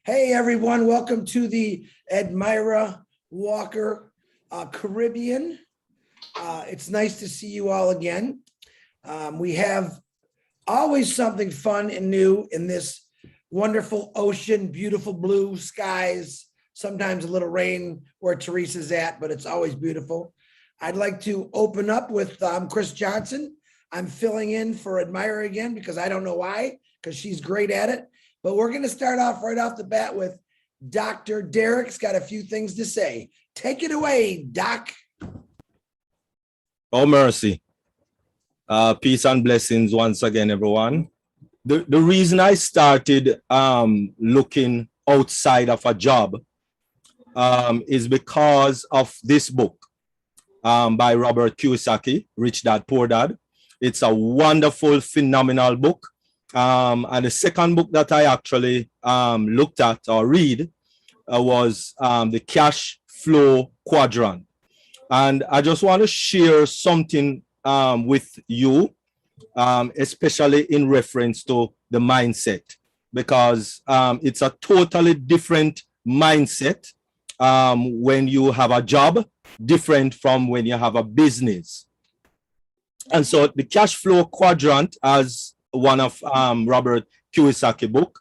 Hey everyone, welcome to the Edmira Walker Caribbean. It's nice to see you all again. We have always something fun and new in this wonderful ocean, beautiful blue skies, sometimes a little rain where Teresa's at, but it's always beautiful. I'd like to open up with Chris Johnson. I'm filling in for Edmira again because I don't know why, because she's great at it. But we're going to start off right off the bat with DrDerrick's got a few things to say. Take it away, Doc. Oh, mercy. Peace and blessings once again, everyone. The reason I started looking outside of a job is because of this book by Robert Kiyosaki, Rich Dad, Poor Dad. It's a wonderful, phenomenal book. And the second book that I actually looked at or read was the Cash Flow Quadrant. And I just want to share something with you, especially in reference to the mindset, because it's a totally different mindset when you have a job, different from when you have a business. And so the Cash Flow Quadrant, as one of Robert Kiyosaki book,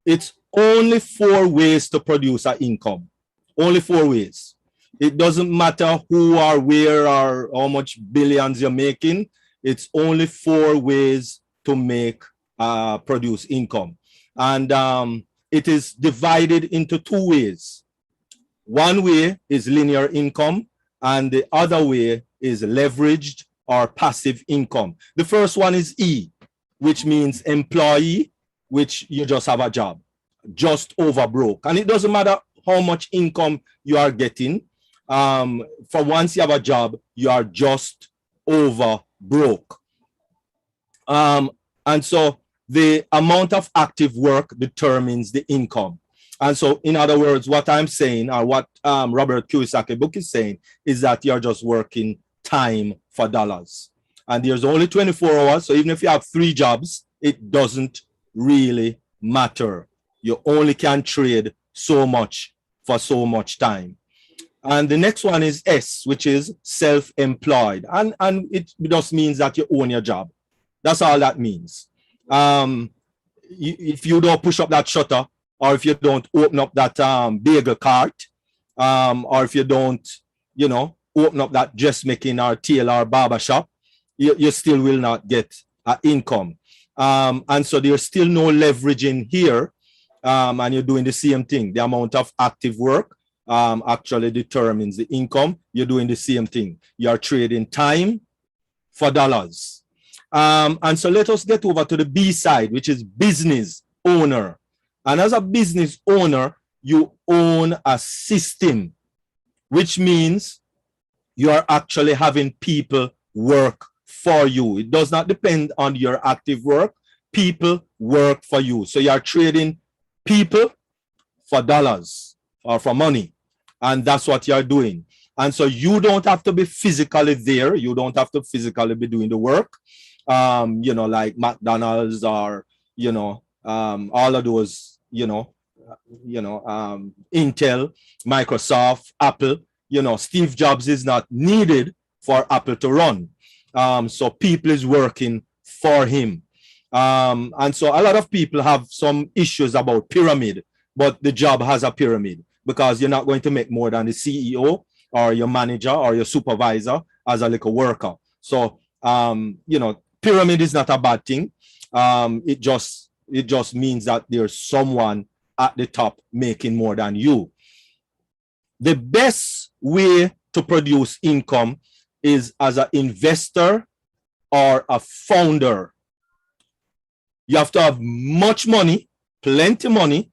it's only 4 ways to produce an income. Only 4 ways. It doesn't matter who or where or how much billions you're making. It's only 4 ways to make produce income. And it is divided into 2 ways. One way is linear income, and the other way is leveraged or passive income. The first one is E, which means employee, which you just have a job, just over broke. And it doesn't matter how much income you are getting. For once you have a job, you are just over broke. And so the amount of active work determines the income. And so, in other words, what I'm saying, or what Robert Kiyosaki book is saying, is that you're just working time for dollars. And there's only 24 hours. So even if you have 3 jobs, it doesn't really matter. You only can trade so much for so much time. And the next one is S, which is self-employed. And it just means that you own your job. That's all that means. If you don't push up that shutter, or if you don't open up that bagel cart, or if you don't, open up that dressmaking or tailor or barber shop, you still will not get income. And so there's still no leveraging here, and you're doing the same thing. The amount of active work actually determines the income. You're doing the same thing. You're trading time for dollars. And so let us get over to the B side, which is business owner. And as a business owner, you own a system, which means you are actually having people work for you. It does not depend on your active work. People work for you. So you are trading people for dollars or for money. And that's what you're doing. And so you don't have to be physically there. You don't have to physically be doing the work. Like McDonald's or, all of those, Intel, Microsoft, Apple, Steve Jobs is not needed for Apple to run. So people is working for him. And so a lot of people have some issues about pyramid, but the job has a pyramid because you're not going to make more than the CEO or your manager or your supervisor as a little worker. So, pyramid is not a bad thing. It just means that there's someone at the top making more than you. The best way to produce income is as an investor or a founder. You have to have much money, plenty money,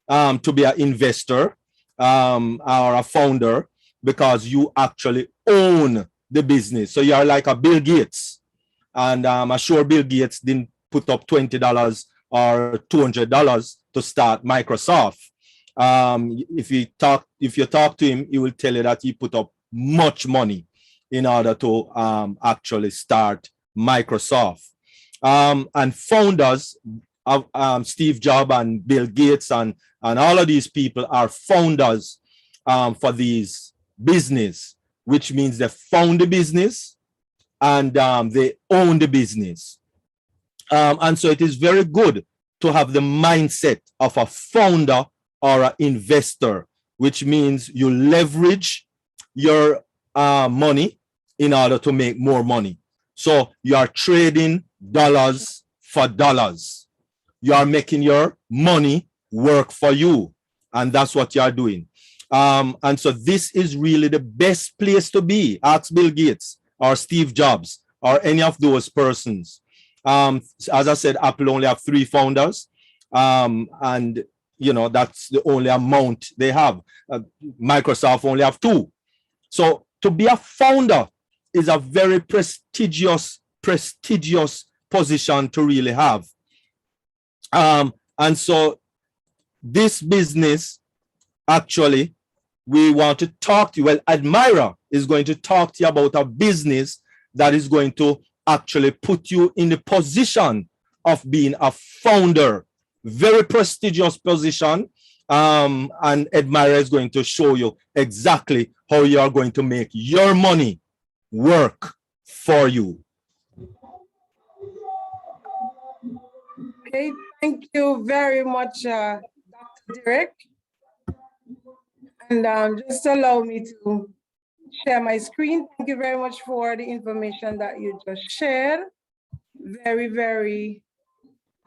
to be an investor or a founder, because you actually own the business. So you're like a Bill Gates. And I'm sure Bill Gates didn't put up $20 or $200 to start Microsoft. If you talk to him, he will tell you that he put up much money in order to actually start Microsoft. And founders Steve Jobs and Bill Gates and all of these people are founders for these business, which means they found the business and they own the business. And so it is very good to have the mindset of a founder or an investor, which means you leverage your money in order to make more money. So you are trading dollars for dollars. You are making your money work for you. And that's what you are doing. And so this is really the best place to be. Ask Bill Gates or Steve Jobs or any of those persons. As I said, Apple only have 3 founders. And you know, that's the only amount they have. Microsoft only have 2. So to be a founder is a very prestigious position to really have. And so this business, actually, we want to talk to you. Well, Edmira is going to talk to you about a business that is going to actually put you in the position of being a founder. Very prestigious position. And Edmira is going to show you exactly how you are going to make your money work for you. Okay, thank you very much, Dr. Derrick. And just allow me to share my screen. Thank you very much for the information that you just shared. Very, very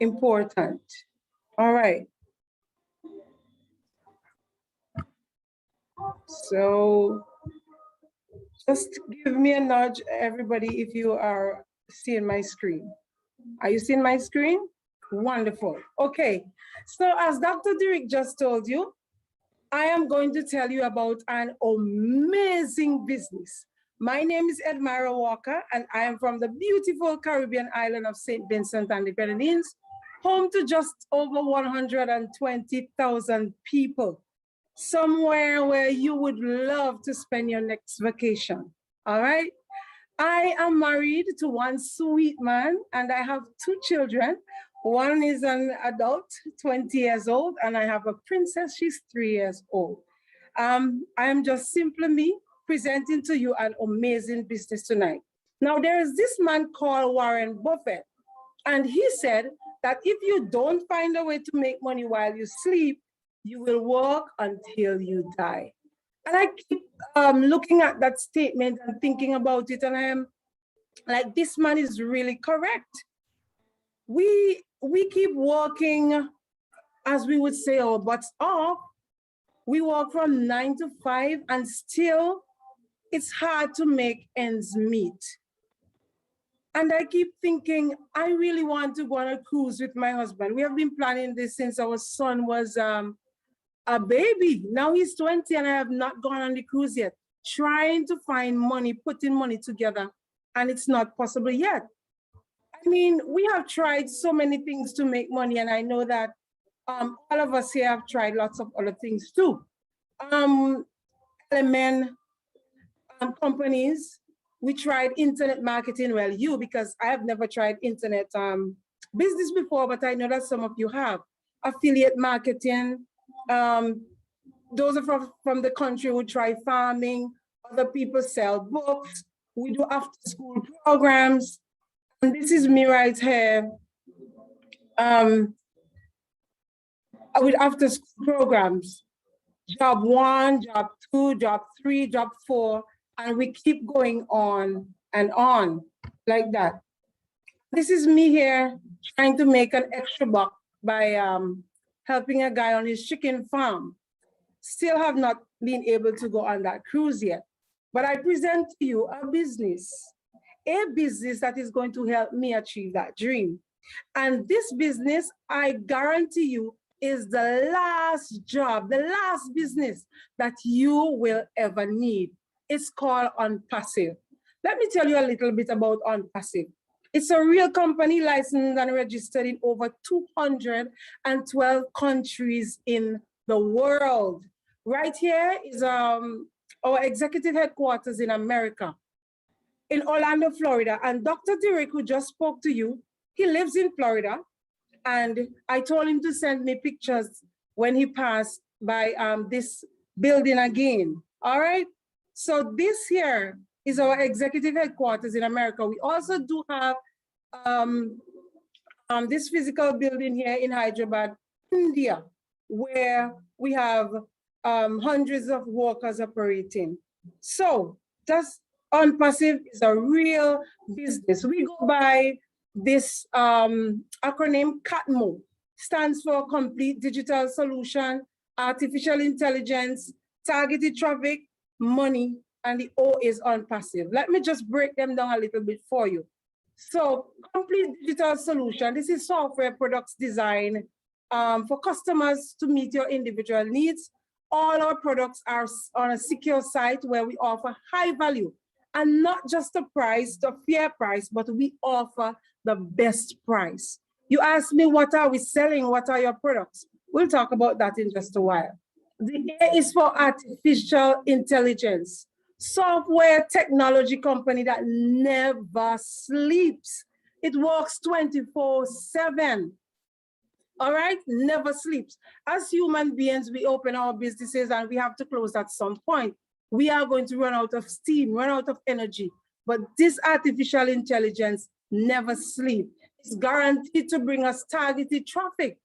important. All right. So just give me a nudge, everybody, if you are seeing my screen. Are you seeing my screen? Wonderful. Okay. So as Dr. Derrick just told you, I am going to tell you about an amazing business. My name is Edmira Walker, and I am from the beautiful Caribbean island of St. Vincent and the Grenadines, home to just over 120,000 people, somewhere where you would love to spend your next vacation. All right. I am married to one sweet man, and I have 2 children. One is an adult, 20 years old, and I have a princess, she's 3 years old. I am just simply me presenting to you an amazing business tonight. Now, there is this man called Warren Buffett, and he said that if you don't find a way to make money while you sleep, you will work until you die. And I keep looking at that statement and thinking about it, and I am like, this man is really correct. We keep working, as we would say, our butts off. We work from 9 to 5, and still it's hard to make ends meet. And I keep thinking, I really want to go on a cruise with my husband. We have been planning this since our son was a baby. Now he's 20 and I have not gone on the cruise yet. Trying to find money, putting money together, and it's not possible yet. I mean, we have tried so many things to make money, and I know that all of us here have tried lots of other things too. Element companies, we tried internet marketing. Well, you, because I have never tried internet business before, but I know that some of you have. Affiliate marketing. Those are from the country who try farming. Other people sell books. We do after school programs. And this is me right here with after school programs. Job 1, job 2, job 3, job 4, and we keep going on and on like that. This is me here trying to make an extra buck by helping a guy on his chicken farm. Still have not been able to go on that cruise yet. But I present to you a business that is going to help me achieve that dream. And this business, I guarantee you, is the last job, the last business that you will ever need. It's called Unpassive. Let me tell you a little bit about Unpassive. It's a real company licensed and registered in over 212 countries in the world. Right here is our executive headquarters in America, in Orlando, Florida. And Dr. Derrick, who just spoke to you, he lives in Florida. And I told him to send me pictures when he passed by this building again. All right. So this here is our executive headquarters in America. We also do have this physical building here in Hyderabad, India, where we have hundreds of workers operating. So just OnPassive is a real business. We go by this acronym CATMO, stands for Complete Digital Solution, Artificial Intelligence, Targeted Traffic, Money, and the O is OnPassive. Let me just break them down a little bit for you. So Complete Digital Solution, this is software products design for customers to meet your individual needs. All our products are on a secure site where we offer high value and not just a price, the fair price, but we offer the best price. You ask me, what are we selling? What are your products? We'll talk about that in just a while. The A is for artificial intelligence, software technology company that never sleeps. It works 24/7. All right, never sleeps. As human beings, we open our businesses and we have to close at some point. We are going to run out of steam, run out of energy. But this artificial intelligence never sleeps. It's guaranteed to bring us targeted traffic.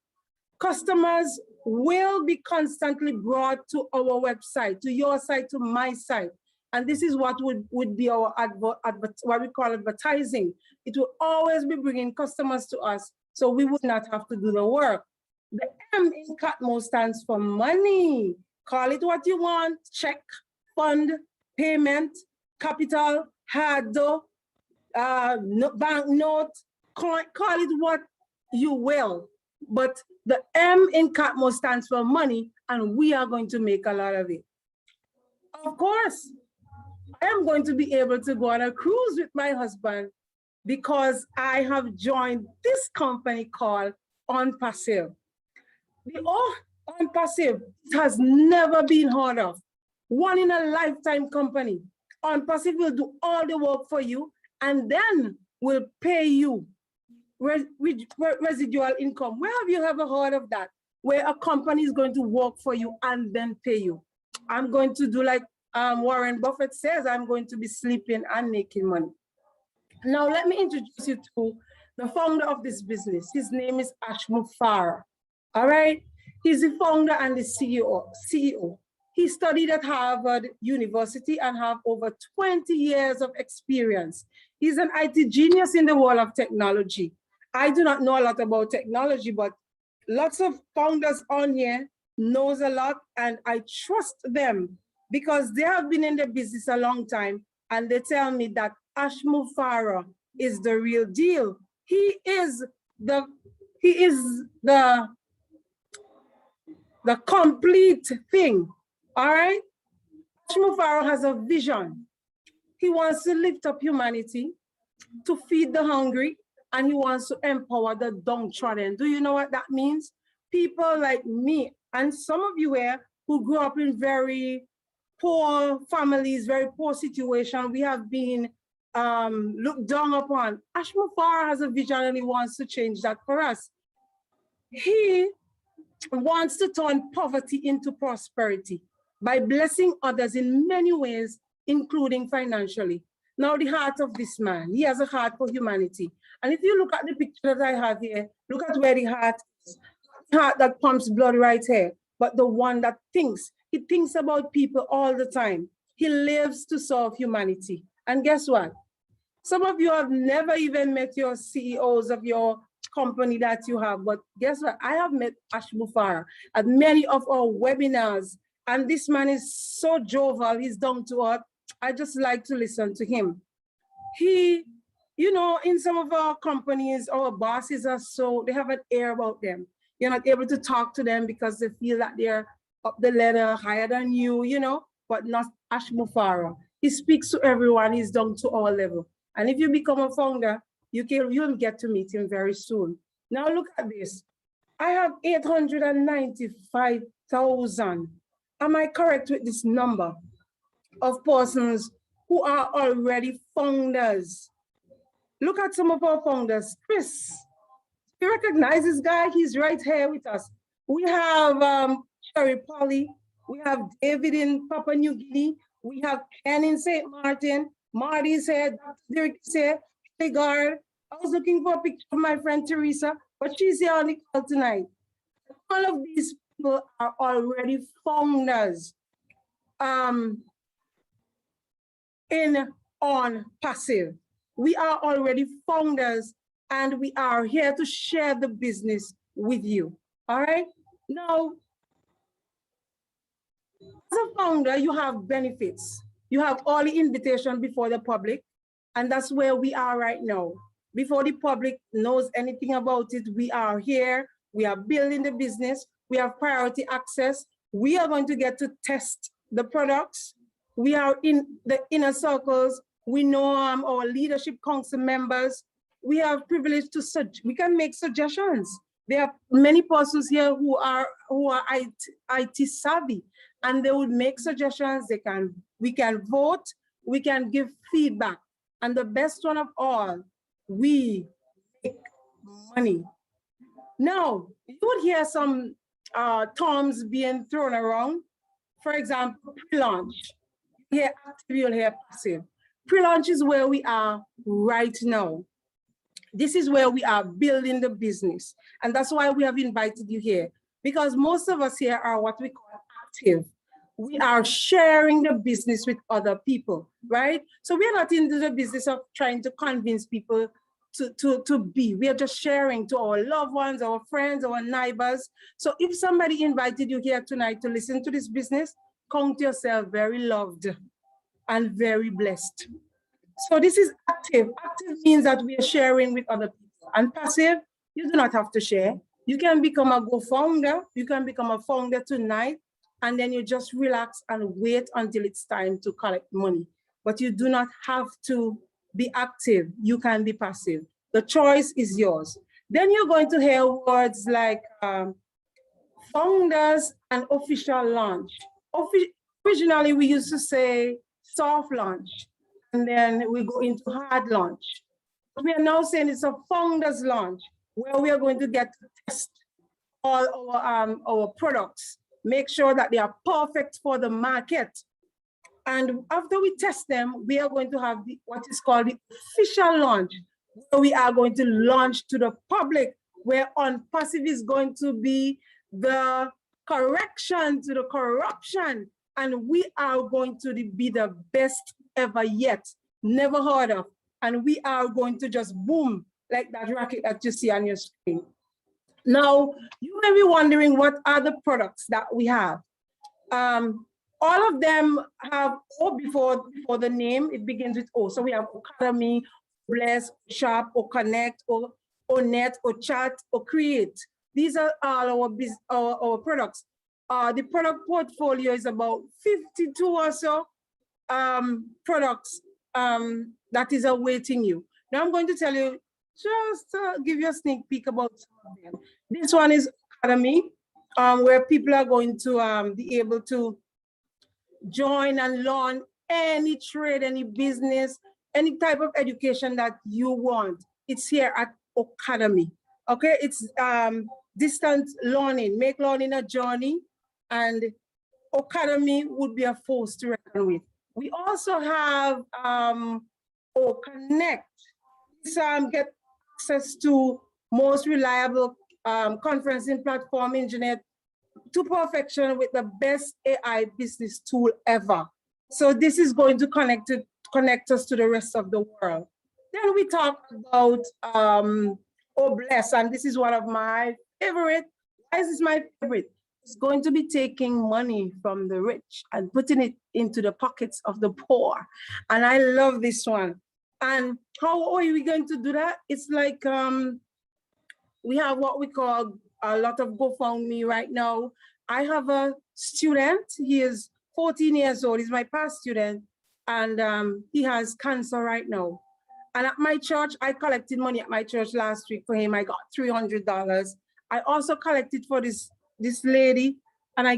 Customers will be constantly brought to our website, to your site, to my site. And this is what would be our what we call advertising. It will always be bringing customers to us, so we would not have to do the work. The M in CATMO stands for money. Call it what you want: check, fund, payment, capital, hard dough, bank note, call it what you will. But the M in CATMO stands for money, and we are going to make a lot of it. Of course, I am going to be able to go on a cruise with my husband because I have joined this company called OnPassive. The OnPassive has never been heard of. One in a lifetime company. OnPassive will do all the work for you and then will pay you residual income. Where have you ever heard of that? Where a company is going to work for you and then pay you. I'm going to do like Warren Buffett says, I'm going to be sleeping and making money. Now, let me introduce you to the founder of this business. His name is Ashmu Farah. All right. He's the founder and the CEO. He studied at Harvard University and have over 20 years of experience. He's an IT genius in the world of technology. I do not know a lot about technology, but lots of founders on here knows a lot, and I trust them because they have been in the business a long time, and they tell me that Ashmu Farah is the real deal. He is the complete thing. All right. Ashmu Farah has a vision. He wants to lift up humanity, to feed the hungry, and he wants to empower the downtrodden. Do you know what that means? People like me and some of you here who grew up in very poor families, very poor situation, we have been looked down upon. Ashmu Farah has a vision and he wants to change that for us. He wants to turn poverty into prosperity by blessing others in many ways, including financially. Now, the heart of this man, he has a heart for humanity. And if you look at the picture that I have here, look at where the heart is. The heart that pumps blood right here, but the one that thinks. He thinks about people all the time. He lives to serve humanity. And guess what? Some of you have never even met your CEOs of your company that you have, but guess what? I have met Ashmu Farah at many of our webinars, and this man is so jovial, he's down to earth. I just like to listen to him. He, you know, in some of our companies, our bosses are so, they have an air about them. You're not able to talk to them because they feel that they're up the ladder, higher than you, you know, but not Ashmu Farah. He speaks to everyone, he's down to our level. And if you become a founder, you'll get to meet him very soon. Now look at this. I have 895,000. Am I correct with this number of persons who are already founders? Look at some of our founders. Chris, You recognize this guy? He's right here with us. We have Cherry Polly. We have David in Papua New Guinea. We have Ken in St. Martin. Marty's here. DrDerrick is here. Guard. I was looking for a picture of my friend Teresa, but she's here on the call tonight. All of these people are already founders on passive. We are already founders, and we are here to share the business with you. All right. Now, as a founder, you have benefits. You have all the invitation before the public, and that's where we are right now. Before the public knows anything about it, we are here. We are building the business. We have priority access. We are going to get to test the products. We are in the inner circles. We know our leadership council members. We have privilege to we can make suggestions. There are many persons here who are IT savvy, and they would make suggestions. We can vote. We can give feedback. And the best one of all, we make money. Now, you would hear some terms being thrown around. For example, pre-launch. Here, active, you'll hear passive. Pre-launch is where we are right now. This is where we are building the business. And that's why we have invited you here, because most of us here are what we call active. We are sharing the business with other people, right? So we're not into the business of trying to convince people to be. We are just sharing to our loved ones, our friends, our neighbors. So if somebody invited you here tonight to listen to this business, count yourself very loved and very blessed. So this is active. Active means that we are sharing with other people. And passive, you do not have to share. You can become a co-founder. You can become a founder tonight, and then you just relax and wait until it's time to collect money. But you do not have to be active. You can be passive. The choice is yours. Then you're going to hear words like founders and official launch. Originally, we used to say soft launch, and then we go into hard launch. We are now saying it's a founders launch, where we are going to get to test all our products, make sure that they are perfect for the market. And after we test them, we are going to have what is called the official launch, where we are going to launch to the public, where on passive is going to be the correction to the corruption. And we are going to be the best ever yet, never heard of. And we are going to just boom, like that rocket that you see on your screen. Now, you may be wondering, what are the products that we have? All of them have O before the name. It begins with O. So we have Academy, Bless, Shop, or Connect, or Net, or Chat, or Create. These are all our products. The product portfolio is about 52 or so products that is awaiting you. Now I'm going to tell you, just give you a sneak peek about some of them. This one is Academy, where people are going to be able to join and learn any trade, any business, any type of education that you want. It's here at Academy. Okay, it's distance learning, make learning a journey, and Academy would be a force to reckon with. We also have Connect. Get access to most reliable conferencing platform engineered to perfection with the best AI business tool ever. So this is going to connect us to the rest of the world. Then we talk about Bless, and this is one of my favorite. Why is this my favorite? It's going to be taking money from the rich and putting it into the pockets of the poor. And I love this one. And how are we going to do that? It's like we have what we call a lot of GoFundMe right now. I have a student, he is 14 years old, he's my past student, and he has cancer right now. And at my church, I collected money at my church last week for him. I got $300. I also collected for this lady, and I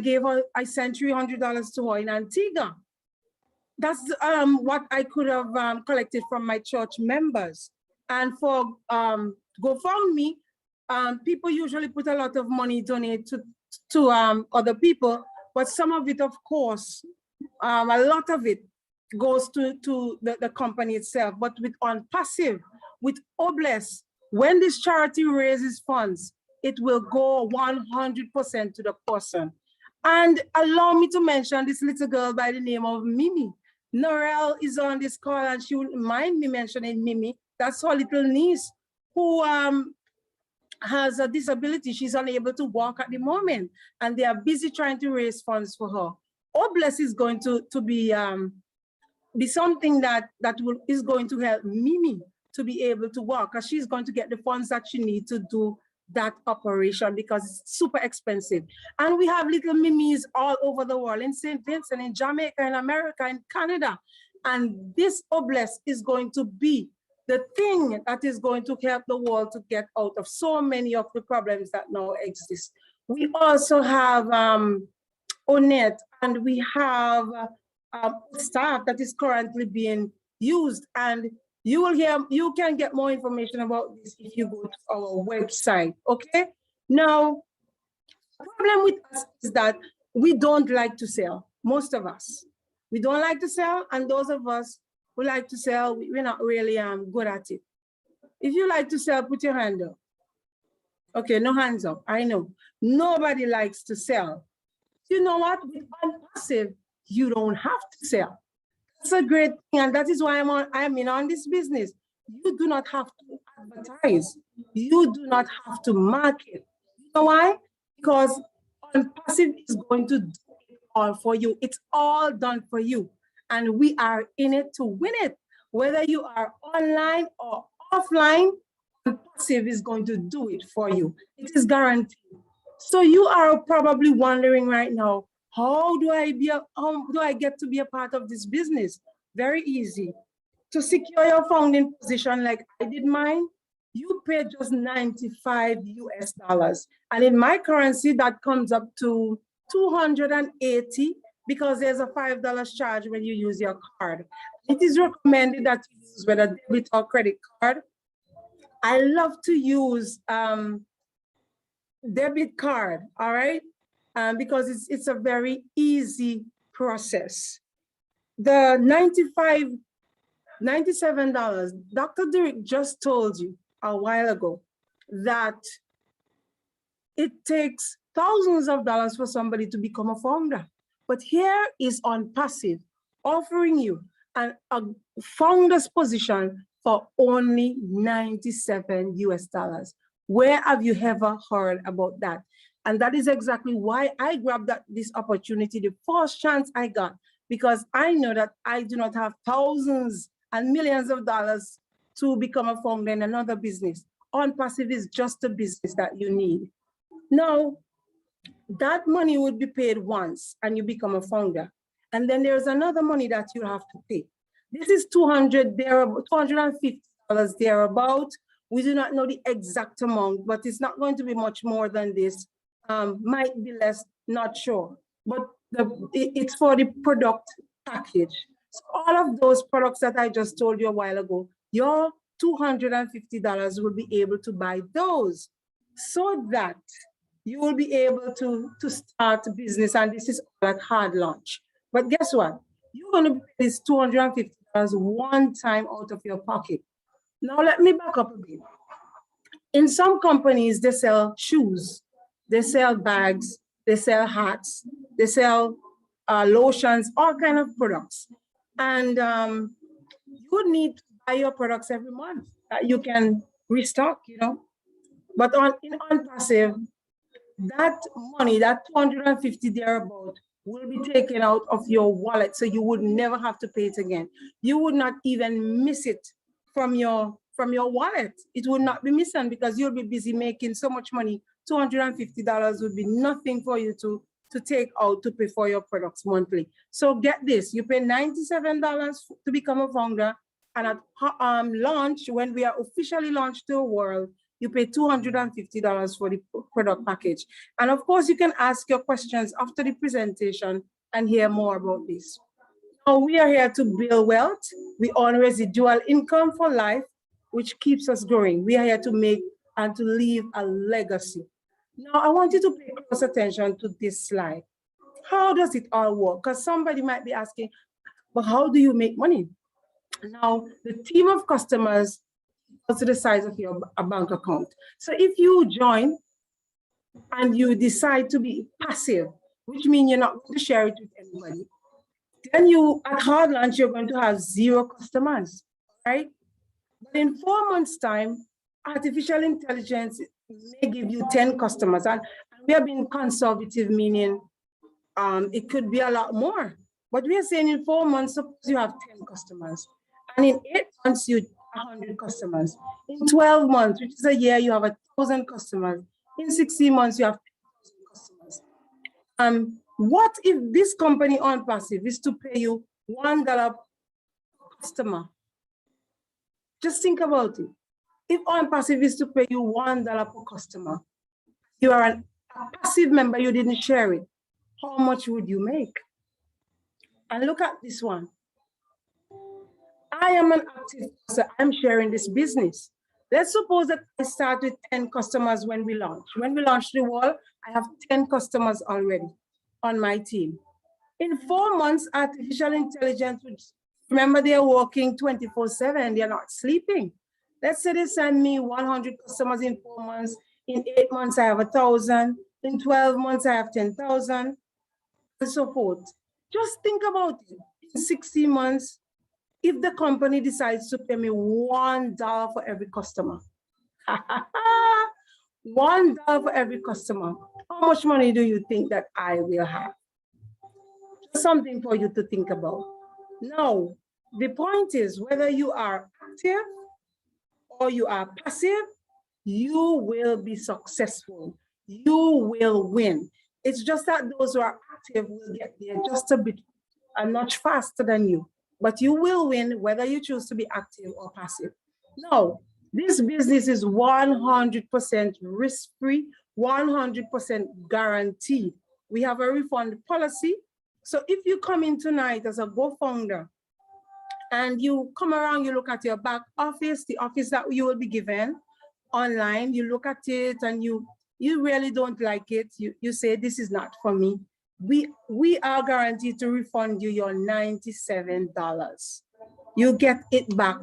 sent $300 to her in Antigua. That's what I could have collected from my church members. And for GoFundMe, People usually put a lot of money, donate to other people, but some of it, of course, a lot of it goes to the company itself. But with on passive, with Obless, when this charity raises funds, it will go 100% to the person. And allow me to mention this little girl by the name of Mimi. Norel is on this call and she wouldn't mind me mentioning Mimi. That's her little niece who has a disability. She's unable to walk at the moment and they are busy trying to raise funds for her. Obless is going to be something that is going to help Mimi to be able to walk, because she's going to get the funds that she needs to do that operation because it's super expensive. And we have little Mimis all over the world, in St. Vincent, in Jamaica, in America, in Canada. And this Obless is going to be the thing that is going to help the world to get out of so many of the problems that now exist. We also have Onet, and we have staff that is currently being used. And you can get more information about this if you go to our website, okay? Now, the problem with us is that we don't like to sell, most of us. We don't like to sell, and those of us who like to sell, we're not really good at it. If you like to sell, put your hand up. Okay, no hands up, I know. Nobody likes to sell. You know what, with passive, you don't have to sell. That's a great thing, and that is why I'm in on this business. You do not have to advertise. You do not have to market. You know why? Because passive is going to do it all for you. It's all done for you. And we are in it to win it. Whether you are online or offline, passive is going to do it for you. It is guaranteed. So you are probably wondering right now, how do I get to be a part of this business? Very easy. To secure your founding position like I did mine, you pay just $95 US. And in my currency, that comes up to 280 because there's a $5 charge when you use your card. It is recommended that you use whether debit or credit card. I love to use debit card, all right? Because it's a very easy process. The $97, DrDerrick just told you a while ago that it takes thousands of dollars for somebody to become a founder. But here is on passive offering you a founder's position for only $97 US. Where have you ever heard about that? And that is exactly why I grabbed this opportunity, the first chance I got, because I know that I do not have thousands and millions of dollars to become a founder in another business. On passive is just a business that you need. Now, that money would be paid once and you become a founder. And then there's another money that you have to pay. This is $250 thereabout. We do not know the exact amount, but it's not going to be much more than this. Might be less, not sure. But it's for the product package. So all of those products that I just told you a while ago, your $250 will be able to buy those so that you will be able to start a business. And this is at hard launch. But guess what? You're going to pay this $250 one time out of your pocket. Now, let me back up a bit. In some companies, they sell shoes, they sell bags, they sell hats, they sell lotions, all kinds of products. And you need to buy your products every month that you can restock, you know. But on passive, that money, that $250 thereabout, will be taken out of your wallet, so you would never have to pay it again. You would not even miss it from your wallet. It would not be missing because you'll be busy making so much money. $250 would be nothing for you to take out to pay for your products monthly. So get this, you pay $97 to become a founder, and at launch, when we are officially launched to the world, you pay $250 for the product package. And of course, you can ask your questions after the presentation and hear more about this. Now, we are here to build wealth. We earn residual income for life, which keeps us growing. We are here to make and to leave a legacy. Now, I want you to pay close attention to this slide. How does it all work? Because somebody might be asking, but how do you make money? Now, the team of customers goes to the size of your bank account. So if you join and you decide to be passive, which means you're not going to share it with anybody, then you, at hard launch, you're going to have 0 customers, right? But in 4 months' time, artificial intelligence may give you 10 customers. And we have been conservative, meaning it could be a lot more. But we are saying in 4 months, suppose you have 10 customers. And in 8 months, you 100 customers. In 12 months, which is a year, you have 1,000 customers. In 16 months, you have 10,000 customers. What if this company on passive is to pay you $1 per customer? Just think about it. If on passive is to pay you $1 per customer, you are a passive member, you didn't share it, how much would you make? And look at this one. I am an active person, I'm sharing this business. Let's suppose that I start with 10 customers when we launch. When we launch the wall, I have 10 customers already on my team. In 4 months, artificial intelligence, which, remember, they are working 24/7, they're not sleeping. Let's say they send me 100 customers in 4 months. In 8 months, I have 1,000. In 12 months, I have 10,000, and so forth. Just think about it. In 60 months, if the company decides to pay me $1 for every customer, $1 for every customer, how much money do you think that I will have? Just something for you to think about. Now, the point is, whether you are active or you are passive, you will be successful. You will win. It's just that those who are active will get there just a bit and much faster than you. But you will win whether you choose to be active or passive. Now, this business is 100% risk-free, 100% guaranteed. We have a refund policy. So if you come in tonight as a co-founder and you come around, you look at your back office, the office that you will be given online, you look at it and you really don't like it, you say, this is not for me. We are guaranteed to refund you your $97. You get it back,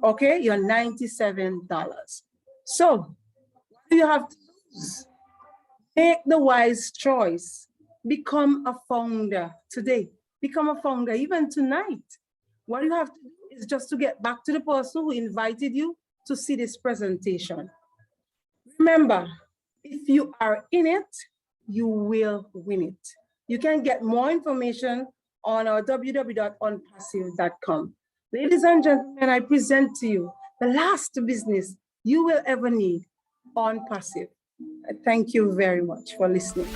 okay? Your $97. So what do you have to do? Make the wise choice. Become a founder today. Become a founder even tonight. What you have to do is just to get back to the person who invited you to see this presentation. Remember, if you are in it, you will win it. You can get more information on our www.unpassive.com. Ladies and gentlemen, I present to you the last business you will ever need on passive. Thank you very much for listening.